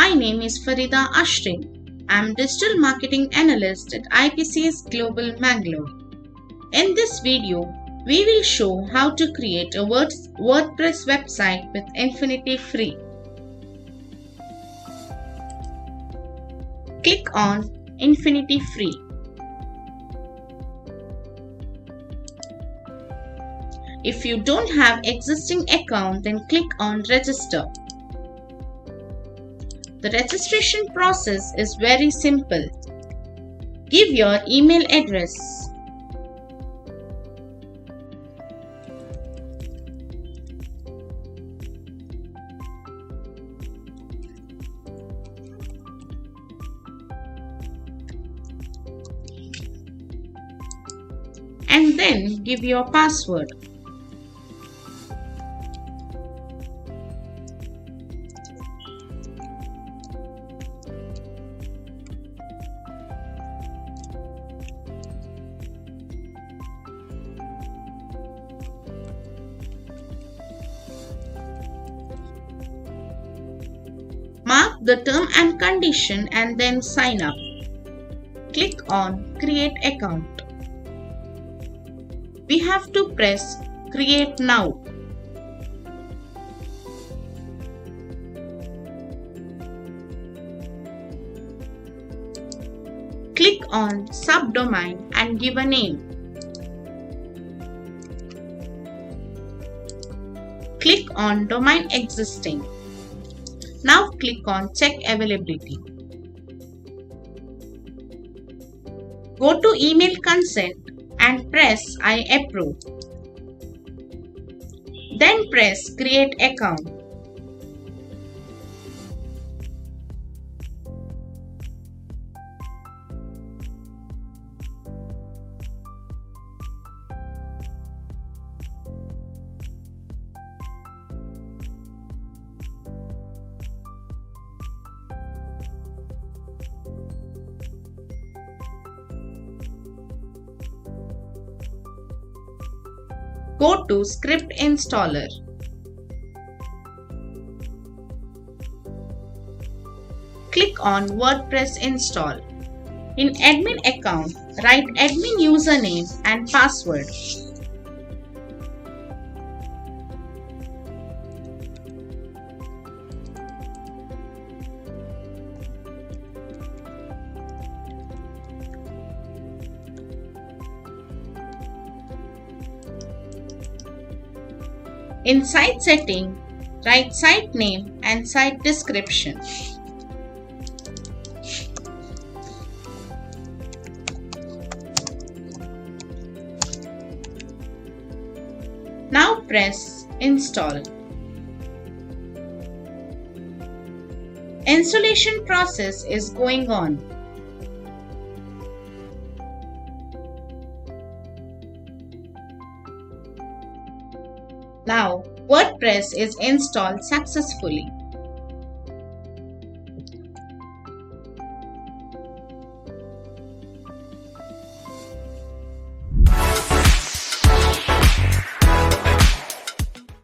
My name is Farida Ashrin. I am Digital Marketing Analyst at IPCS Global, Mangalore. In this video, we will show how to create a WordPress website with Infinity Free. Click on Infinity Free. If you don't have existing account, then click on Register. The registration process is very simple. Give your email address. And then give your password. Mark the term and condition and then sign up. Click on Create Account. We have to press Create Now. Click on Subdomain and give a name. Click on Domain Existing. Now click on Check Availability. Go to Email Consent and press I approve. Then press Create Account. Go to Script Installer. Click on WordPress Install. In Admin Account, write admin username and password. In Site Setting, write site name and site description. Now press Install. Installation process is going on. Now WordPress is installed successfully.